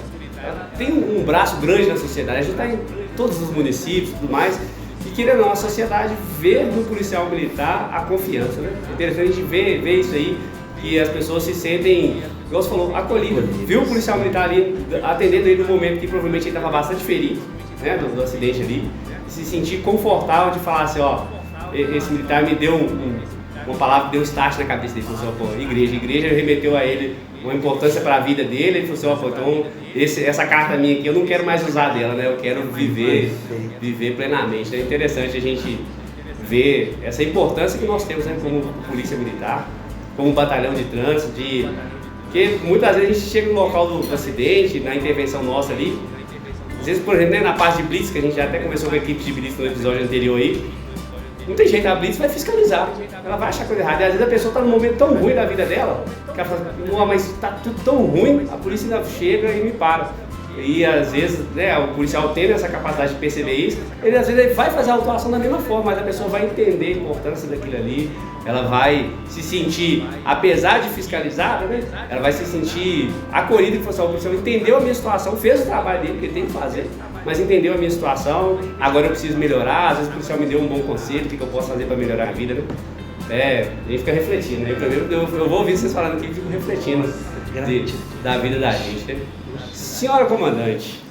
tem um braço grande na sociedade, a gente está em todos os municípios e tudo mais, e querendo ou não, a sociedade vê no policial militar a confiança, né? É interessante a gente ver isso aí, que as pessoas se sentem, igual você falou, acolhidas. Viu o policial militar ali, atendendo ele no momento que provavelmente ele estava bastante ferido, né, do acidente ali, se sentir confortável de falar assim, ó, esse militar me deu uma palavra, deu um start na cabeça dele, falou assim, ó, pô, igreja remeteu a ele uma importância para a vida dele, ele falou assim, ó, pô, então essa carta minha aqui eu não quero mais usar dela, né, eu quero viver plenamente. É interessante a gente ver essa importância que nós temos, né, como polícia militar, como batalhão de trânsito, porque muitas vezes a gente chega no local do acidente, na intervenção nossa ali, às vezes, por exemplo, né, na parte de blitz, que a gente já até conversou com a equipe de blitz no episódio anterior aí, não tem jeito, a blitz vai fiscalizar, ela vai achar coisa errada, e às vezes a pessoa está num momento tão ruim da vida dela, que ela fala, não, mas está tudo tão ruim, a polícia ainda chega e me para. E às vezes, né, o policial tendo essa capacidade de perceber isso, ele às vezes ele vai fazer a autuação da mesma forma, mas a pessoa vai entender a importância daquilo ali, ela vai se sentir, apesar de fiscalizada, né, ela vai se sentir acolhida, que o policial entendeu a minha situação, fez o trabalho dele que ele tem que fazer, mas entendeu a minha situação, agora eu preciso melhorar, às vezes o policial me deu um bom conselho, o que eu posso fazer para melhorar a vida, né? A gente fica refletindo, né? Eu vou ouvir vocês falando aqui e fico refletindo da vida da gente, né? Senhora comandante,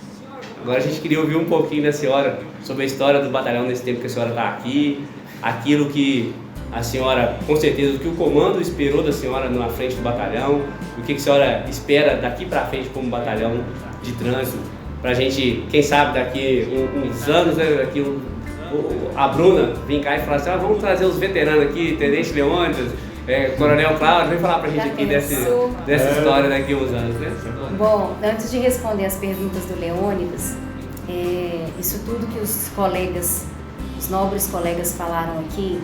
agora a gente queria ouvir um pouquinho da senhora sobre a história do batalhão nesse tempo que a senhora está aqui, aquilo que a senhora, com certeza, o que o comando esperou da senhora na frente do batalhão, o que a senhora espera daqui para frente como batalhão de trânsito, para a gente, quem sabe daqui uns anos, né, daqui a Bruna vir cá e falar assim, vamos trazer os veteranos aqui, Tenente Leônidas, Coronel Cláudio, vem falar pra gente aqui dessa história daqui a uns anos, né? Bom, antes de responder as perguntas do Leônidas, isso tudo que os nobres colegas falaram aqui,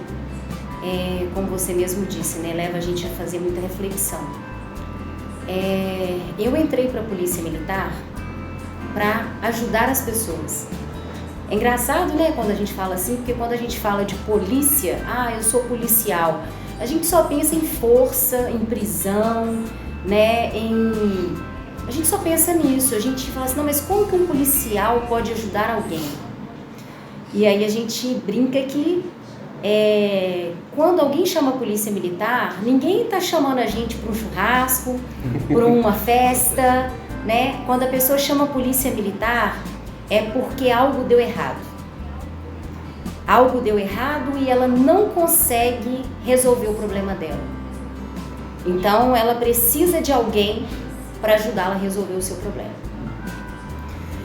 como você mesmo disse, né, leva a gente a fazer muita reflexão. Eu entrei para a Polícia Militar para ajudar as pessoas. É engraçado, né, quando a gente fala assim, porque quando a gente fala de polícia, eu sou policial, a gente só pensa em força, em prisão, né, a gente só pensa nisso, a gente fala assim, não, mas como que um policial pode ajudar alguém? E aí a gente brinca que quando alguém chama a Polícia Militar, ninguém está chamando a gente para um churrasco, para uma festa, né? Quando a pessoa chama a Polícia Militar, é porque algo deu errado. Algo deu errado e ela não consegue resolver o problema dela. Então, ela precisa de alguém para ajudá-la a resolver o seu problema.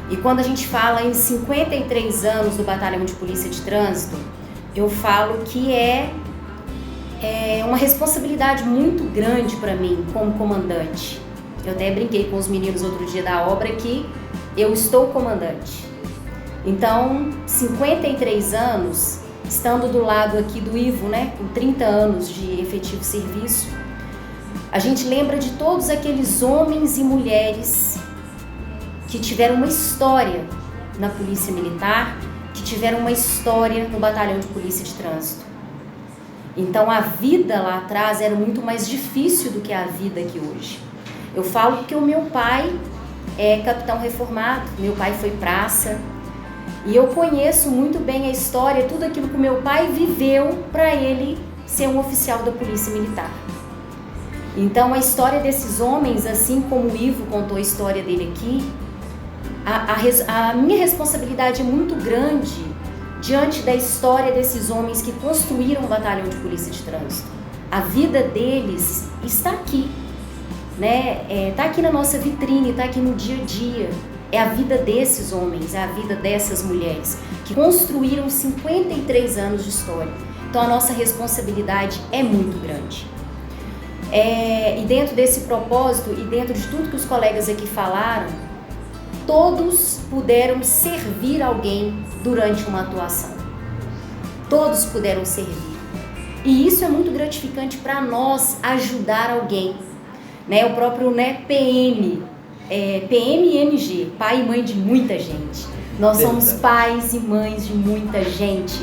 E quando a gente fala em 53 anos do Batalhão de Polícia de Trânsito, eu falo que é uma responsabilidade muito grande para mim como comandante. Eu até brinquei com os meninos outro dia da obra que eu estou comandante. Então, 53 anos, estando do lado aqui do Ivo, né, com 30 anos de efetivo serviço, a gente lembra de todos aqueles homens e mulheres que tiveram uma história na Polícia Militar, que tiveram uma história no Batalhão de Polícia de Trânsito. Então, a vida lá atrás era muito mais difícil do que a vida aqui hoje. Eu falo porque o meu pai é capitão reformado, meu pai foi praça, e eu conheço muito bem a história, tudo aquilo que o meu pai viveu para ele ser um oficial da Polícia Militar. Então a história desses homens, assim como o Ivo contou a história dele aqui, a minha responsabilidade é muito grande diante da história desses homens que construíram o Batalhão de Polícia de Trânsito. A vida deles está aqui, né? Está aqui na nossa vitrine, está aqui no dia a dia. É a vida desses homens, é a vida dessas mulheres que construíram 53 anos de história. Então a nossa responsabilidade é muito grande. E dentro desse propósito e dentro de tudo que os colegas aqui falaram, todos puderam servir alguém durante uma atuação. Todos puderam servir. E isso é muito gratificante para nós ajudar alguém. Né? O próprio PM, PMMG, pai e mãe de muita gente. Nós somos pais e mães de muita gente.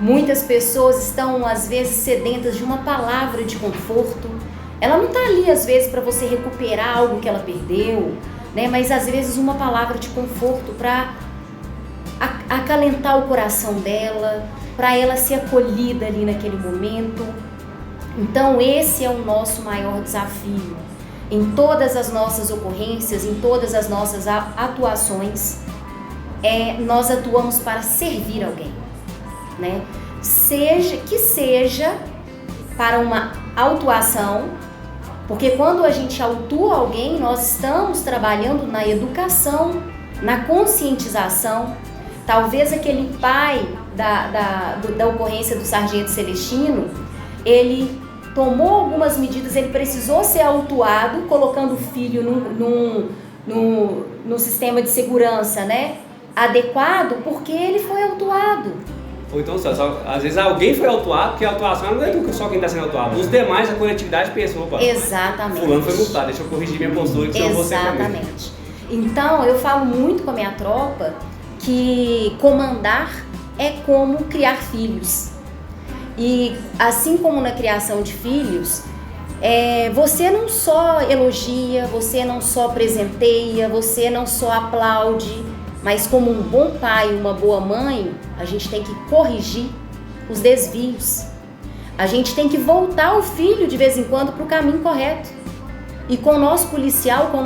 Muitas pessoas estão, às vezes, sedentas de uma palavra de conforto. Ela não está ali, às vezes, para você recuperar algo que ela perdeu, né? Mas, às vezes, uma palavra de conforto para acalentar o coração dela, para ela ser acolhida ali naquele momento. Então, esse é o nosso maior desafio. Em todas as nossas ocorrências, em todas as nossas atuações, nós atuamos para servir alguém, né? Seja para uma autuação, porque quando a gente autua alguém, nós estamos trabalhando na educação, na conscientização. Talvez aquele pai da ocorrência do Sargento Celestino, ele tomou algumas medidas, ele precisou ser autuado, colocando o filho num sistema de segurança, né, adequado, porque ele foi autuado. Ou então, às vezes alguém foi autuado, porque a autuação não é só quem está sendo autuado. Os demais, a coletividade pensou, opa, exatamente, fulano foi multado, deixa eu corrigir minha postura, que senão você também. Exatamente. Então, eu falo muito com a minha tropa que comandar é como criar filhos. E assim como na criação de filhos, você não só elogia, você não só presenteia, você não só aplaude, mas como um bom pai, uma boa mãe, a gente tem que corrigir os desvios. A gente tem que voltar o filho de vez em quando para o caminho correto. E com o nosso policial, com o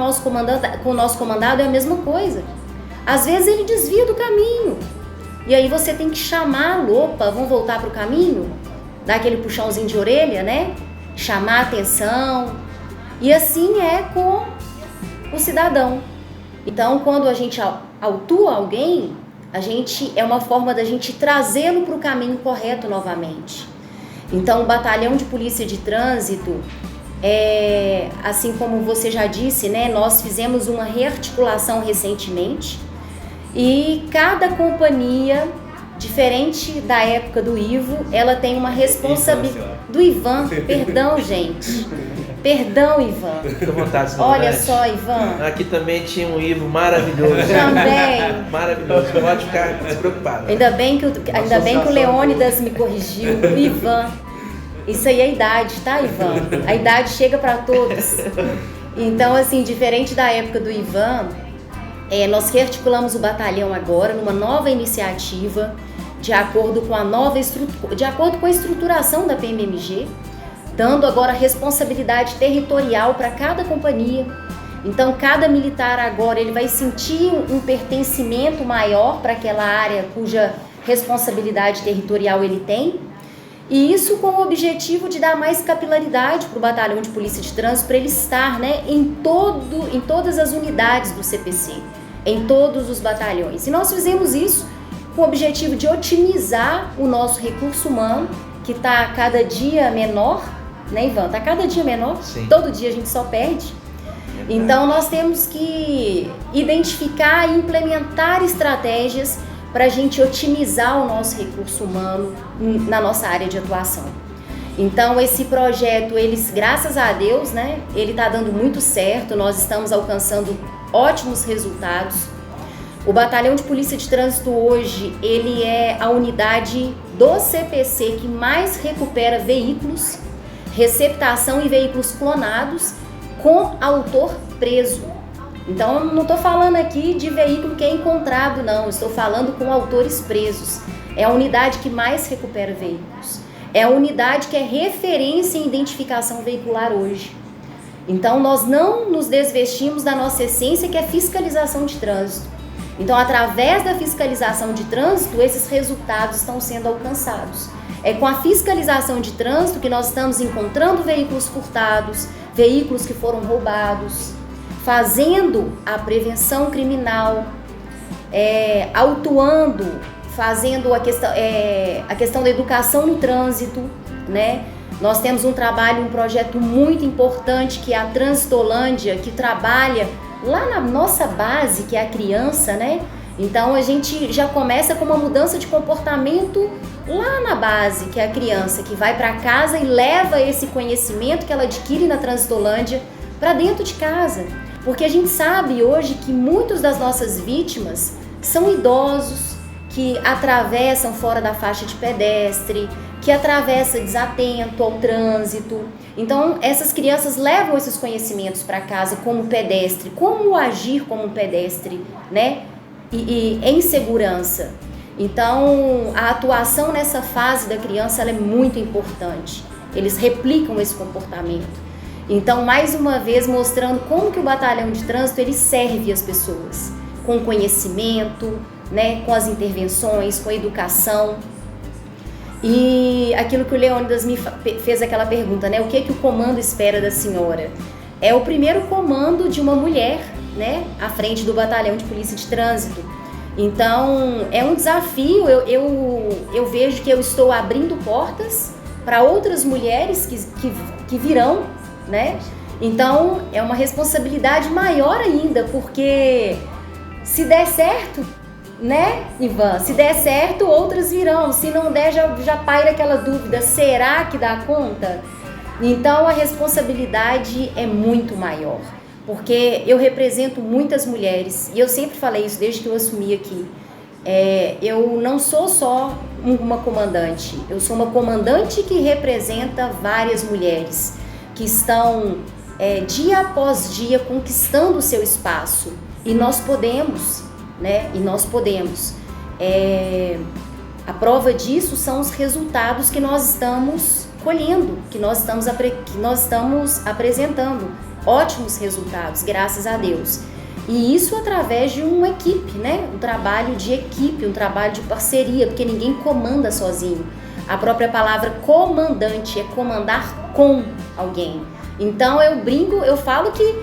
nosso comandado é a mesma coisa. Às vezes ele desvia do caminho. E aí você tem que chamá-lo, opa, vamos voltar para o caminho? Dar aquele puxãozinho de orelha, né? Chamar a atenção. E assim é com o cidadão. Então, quando a gente autua alguém, é uma forma da gente trazê-lo para o caminho correto novamente. Então, o Batalhão de Polícia de Trânsito, assim como você já disse, né? Nós fizemos uma rearticulação recentemente. E cada companhia, diferente da época do Ivo, ela tem uma responsabilidade. Do Ivan, perdão, gente. Perdão, Ivan. Fica à vontade, olha só, Ivan. Aqui também tinha um Ivo maravilhoso. Também. Maravilhoso, pode ficar despreocupado. Ainda bem que o Leônidas me corrigiu. O Ivan. Isso aí é a idade, tá, Ivan? A idade chega para todos. Então, assim, diferente da época do Ivan, nós rearticulamos o batalhão agora numa nova iniciativa, de acordo com a estruturação da PMMG, dando agora responsabilidade territorial para cada companhia. Então, cada militar agora ele vai sentir um pertencimento maior para aquela área cuja responsabilidade territorial ele tem. E isso com o objetivo de dar mais capilaridade para o Batalhão de Polícia de Trânsito, para ele estar, né, em todas as unidades do CPC, em todos os batalhões. E nós fizemos isso com o objetivo de otimizar o nosso recurso humano, que está cada dia menor, né, Ivan? Está cada dia menor. Sim. Todo dia a gente só perde. Então nós temos que identificar e implementar estratégias para a gente otimizar o nosso recurso humano na nossa área de atuação. Então esse projeto, graças a Deus, né, ele está dando muito certo, nós estamos alcançando ótimos resultados. O Batalhão de Polícia de Trânsito hoje, ele é a unidade do CPC que mais recupera veículos, receptação e veículos clonados com autor preso. Então, eu não estou falando aqui de veículo que é encontrado, não. Estou falando com autores presos. É a unidade que mais recupera veículos. É a unidade que é referência em identificação veicular hoje. Então, nós não nos desvestimos da nossa essência, que é fiscalização de trânsito. Então, através da fiscalização de trânsito, esses resultados estão sendo alcançados. É com a fiscalização de trânsito que nós estamos encontrando veículos furtados, veículos que foram roubados, fazendo a prevenção criminal, autuando, fazendo a questão da educação no trânsito, né? Nós temos um projeto muito importante, que é a Transitolândia, que trabalha lá na nossa base, que é a criança, né? Então a gente já começa com uma mudança de comportamento lá na base, que é a criança, que vai para casa e leva esse conhecimento que ela adquire na Transitolândia para dentro de casa, Porque a gente sabe hoje que muitas das nossas vítimas são idosos que atravessam fora da faixa de pedestre, que atravessa desatento ao trânsito. Então, essas crianças levam esses conhecimentos para casa como pedestre, como agir como um pedestre, né? E em segurança. Então, a atuação nessa fase da criança ela é muito importante. Eles replicam esse comportamento. Então, mais uma vez, mostrando como que o batalhão de trânsito ele serve as pessoas, com conhecimento, né, com as intervenções, com a educação. E aquilo que o Leônidas me fez aquela pergunta, né, o que o comando espera da senhora? É o primeiro comando de uma mulher, né, à frente do batalhão de polícia de trânsito. Então, é um desafio, eu vejo que eu estou abrindo portas para outras mulheres que virão, né? Então, é uma responsabilidade maior ainda, porque se der certo, né, Ivan? Se der certo, outras virão. Se não der, já paira aquela dúvida, será que dá conta? Então, a responsabilidade é muito maior, porque eu represento muitas mulheres, e eu sempre falei isso desde que eu assumi aqui. Eu não sou só uma comandante, eu sou uma comandante que representa várias mulheres que estão dia após dia conquistando o seu espaço. E nós podemos, né? E nós podemos. A prova disso são os resultados que nós estamos colhendo, que nós estamos apresentando. Ótimos resultados, graças a Deus. E isso através de uma equipe, né? Um trabalho de equipe, um trabalho de parceria, porque ninguém comanda sozinho. A própria palavra comandante é comandar com alguém. Então eu brinco, eu falo que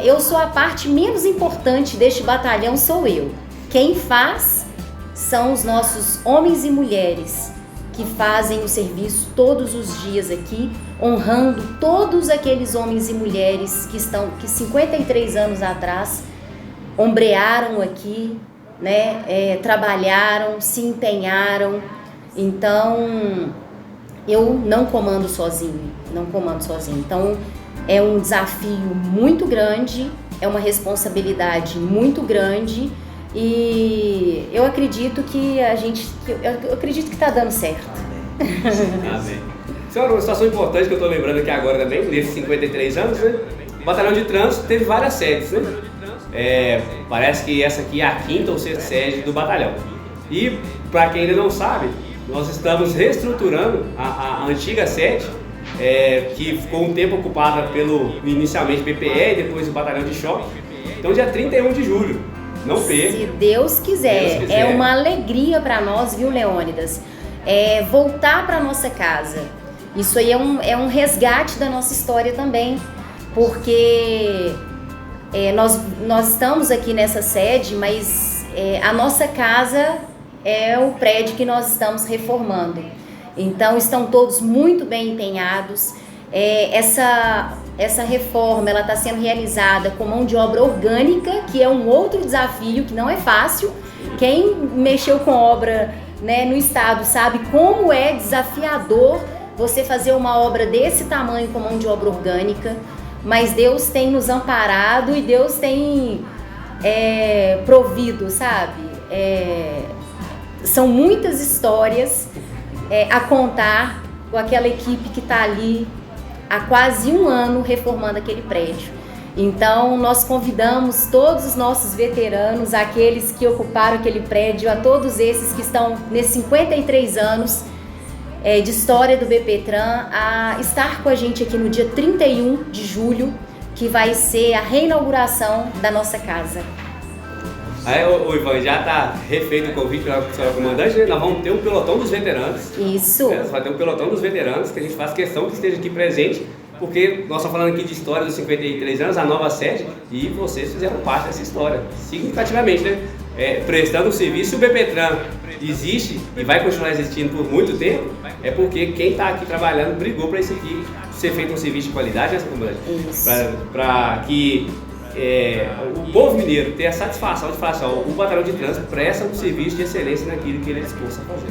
eu sou a parte menos importante deste batalhão, sou eu. Quem faz são os nossos homens e mulheres que fazem o serviço todos os dias aqui, honrando todos aqueles homens e mulheres que 53 anos atrás ombrearam aqui, né? Trabalharam, se empenharam. Então, eu não comando sozinho. Então, é um desafio muito grande, é uma responsabilidade muito grande e eu acredito que eu acredito que está dando certo. Amém. Senhora, uma situação importante que eu estou lembrando aqui agora também, nesses 53 anos, né? O Batalhão de Trânsito teve várias sedes, né? Parece que essa aqui é a 5ª ou 6ª sede do batalhão. E, para quem ainda não sabe, nós estamos reestruturando a antiga sede, que ficou um tempo ocupada inicialmente PPE e depois o Batalhão de Choque. Então, dia 31 de julho, não perca. Se Deus quiser. É uma alegria para nós, viu, Leônidas? Voltar para nossa casa. Isso aí é um resgate da nossa história também, porque nós estamos aqui nessa sede, mas a nossa casa é o prédio que nós estamos reformando. Então estão todos muito bem empenhados. Essa reforma ela está sendo realizada com mão de obra orgânica, que é um outro desafio que não é fácil. Quem mexeu com obra, né, no estado sabe como é desafiador você fazer uma obra desse tamanho com mão de obra orgânica, mas Deus tem nos amparado e Deus tem provido, sabe? São muitas histórias a contar com aquela equipe que está ali há quase um ano reformando aquele prédio. Então nós convidamos todos os nossos veteranos, aqueles que ocuparam aquele prédio, a todos esses que estão nesses 53 anos de história do BPTran, a estar com a gente aqui no dia 31 de julho, que vai ser a reinauguração da nossa casa. O Ivan, já está refeito o convite para a senhora comandante, né? Nós vamos ter um pelotão dos veteranos. Isso. Vai ter um pelotão dos veteranos, que a gente faz questão que esteja aqui presente, porque nós estamos falando aqui de história dos 53 anos, a nova sede, e vocês fizeram parte dessa história, significativamente, né? Prestando um serviço. O BPTran existe e vai continuar existindo por muito tempo, é porque quem está aqui trabalhando brigou para isso aqui ser feito um serviço de qualidade, né, comandante? Para que o povo mineiro tenha a satisfação de falar assim, o batalhão de trânsito presta um serviço de excelência naquilo que ele é disposto a fazer.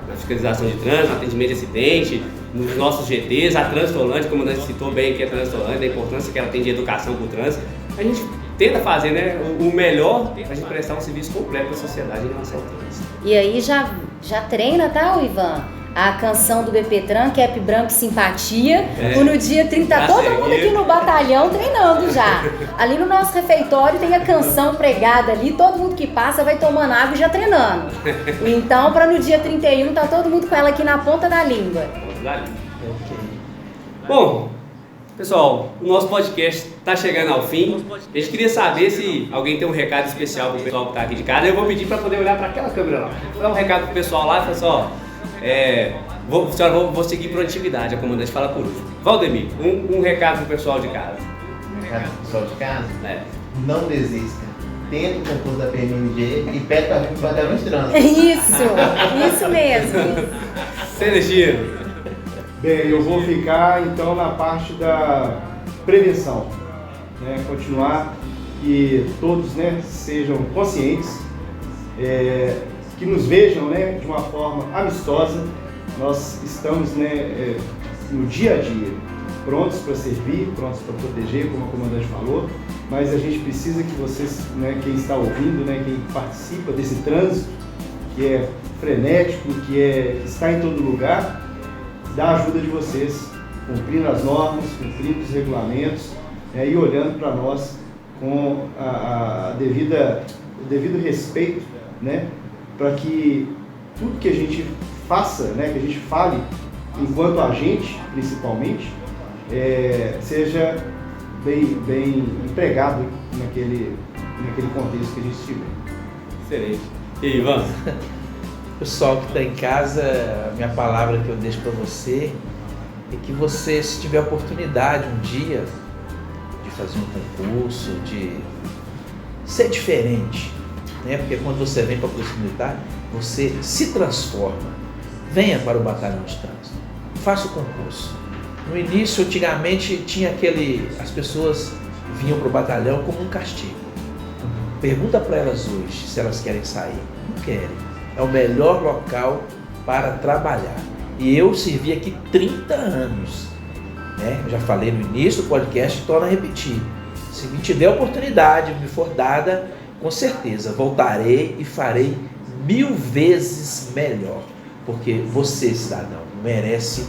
Na fiscalização de trânsito, atendimento de acidente, nos nossos GTs, a Trânsito Holândia, como o comandante citou bem aqui, a Trânsito Holândia, a importância que ela tem de educação para o trânsito. a gente tenta fazer, né, o melhor para a gente prestar um serviço completo para a sociedade em relação ao trânsito. E aí já treina, tá, Ivan? A canção do BPTran, Cap Branco e Simpatia. No dia 30, Já todo seguiu. mundo aqui no batalhão treinando já. Ali no nosso refeitório tem a canção pregada ali, todo mundo que passa vai tomando água e já treinando. Então, para no dia 31, tá todo mundo com ela aqui na ponta da língua. Bom, pessoal, o nosso podcast está chegando ao fim. A gente queria saber se alguém tem um recado especial para o pessoal que está aqui de casa. Eu vou pedir para poder olhar para aquela câmera lá. Vou dar um recado para o pessoal lá e falar assim, ó, vou seguir por atividade, a comandante fala por último. Valdemir, um recado para o pessoal de casa. Recado pro pessoal de casa? Não desista. Tenta o concurso da PMNG e pede para vir para o batalhão de trânsito. Isso mesmo. Celestino. Bem, eu vou ficar então na parte da prevenção, né? Continuar que todos, né, sejam conscientes, que nos vejam, né, de uma forma amistosa. Nós estamos, né, no dia a dia, prontos para servir, prontos para proteger, como a comandante falou, mas a gente precisa que vocês, né, quem está ouvindo, né, quem participa desse trânsito, que é frenético, que está em todo lugar, da ajuda de vocês, cumprindo as normas, cumprindo os regulamentos, e olhando para nós com o devido respeito, né, para que tudo que a gente faça, né, que a gente fale, enquanto agente, principalmente, seja bem empregado naquele contexto que a gente estiver. Excelente. E aí, Ivan? Pessoal que está em casa, a minha palavra que eu deixo para você é que você, se tiver a oportunidade um dia de fazer um concurso, de ser diferente, né? Porque quando você vem para a Polícia Militar, você se transforma. Venha para o Batalhão de Trânsito, faça o concurso. No início, antigamente, tinha as pessoas vinham para o batalhão como um castigo. Pergunta para elas hoje se elas querem sair. Não querem. É o melhor local para trabalhar. E eu servi aqui 30 anos. Né? Eu já falei no início do podcast e torno a repetir. Se me tiver a oportunidade, me for dada, com certeza voltarei e farei 1000 vezes melhor. Porque você, cidadão, merece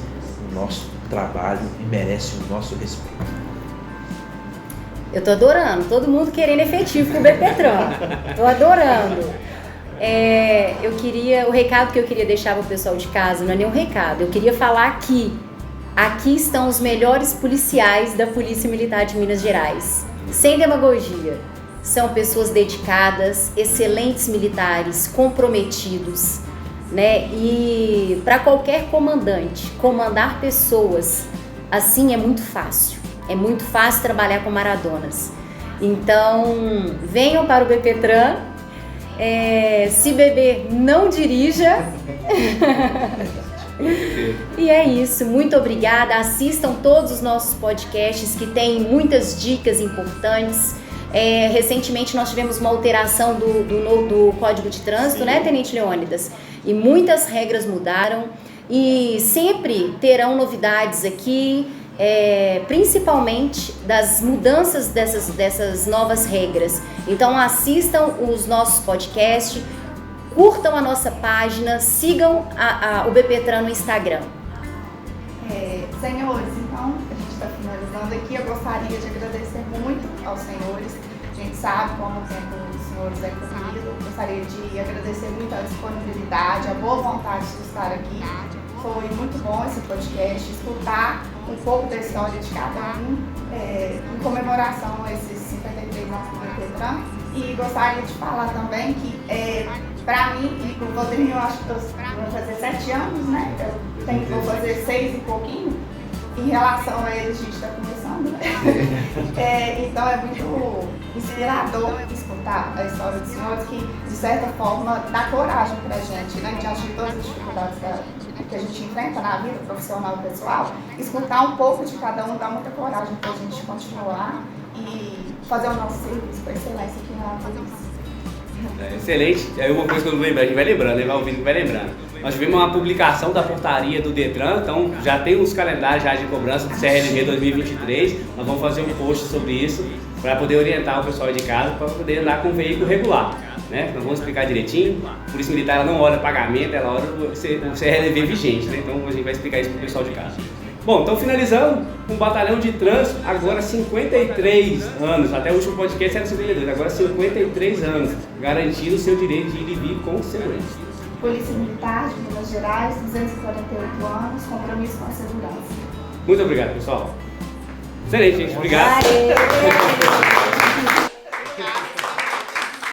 o nosso trabalho e merece o nosso respeito. Eu tô adorando, todo mundo querendo efetivo com o BPTran. Tô adorando. O recado que eu queria deixar para o pessoal de casa não é nem um recado, eu queria falar que aqui estão os melhores policiais da Polícia Militar de Minas Gerais, sem demagogia. São pessoas dedicadas, excelentes militares, comprometidos, né? E para qualquer comandante, comandar pessoas assim é muito fácil trabalhar com maradonas. Então, venham para o BPTran. Se beber, não dirija. E é isso, muito obrigada. Assistam todos os nossos podcasts que têm muitas dicas importantes. Recentemente nós tivemos uma alteração do Código de Trânsito, né, Tenente Leônidas? E muitas regras mudaram e sempre terão novidades aqui, principalmente das mudanças dessas novas regras. Então assistam os nossos podcasts, curtam a nossa página, sigam o BPTran no Instagram. Senhores, então a gente está finalizando aqui. Eu gostaria de agradecer muito aos senhores. A gente sabe como o tempo dos senhores é corrido. Gostaria de agradecer muito a disponibilidade, a boa vontade de estar aqui. Foi muito bom esse podcast, escutar um pouco da história de cada um, em comemoração a esses 53 anos do BPTran. E gostaria de falar também que, para mim, e pro Valdemir, eu acho que vou fazer 7 anos, né? Vou fazer 6 e pouquinho. Em relação a eles, a gente está começando, né? Então é muito inspirador escutar a história dos senhores, que de certa forma dá coragem pra gente, né? Diante de todas as dificuldades que a gente enfrenta na vida profissional e pessoal, escutar um pouco de cada um dá muita coragem pra gente continuar e fazer o nosso serviço com excelência aqui na polícia. Excelente. É uma coisa que eu não lembro, a gente vai lembrando, vai ouvindo, vai lembrando. Nós tivemos uma publicação da portaria do Detran, então já tem uns calendários já de cobrança do CRLV 2023. Nós vamos fazer um post sobre isso. para poder orientar o pessoal de casa para poder andar com um veículo regular. Né? Nós vamos explicar direitinho. A Polícia Militar ela não olha pagamento, ela olha o CRLV vigente, né? Então a gente vai explicar isso para o pessoal de casa. Bom, então finalizando, um batalhão de trânsito, agora 53 anos, até o último podcast era 52, agora 53 anos, garantindo o seu direito de ir e vir com segurança. Polícia Militar de Minas Gerais, 248 anos, compromisso com a segurança. Muito obrigado, pessoal. Excelente, gente. Obrigado. Aê!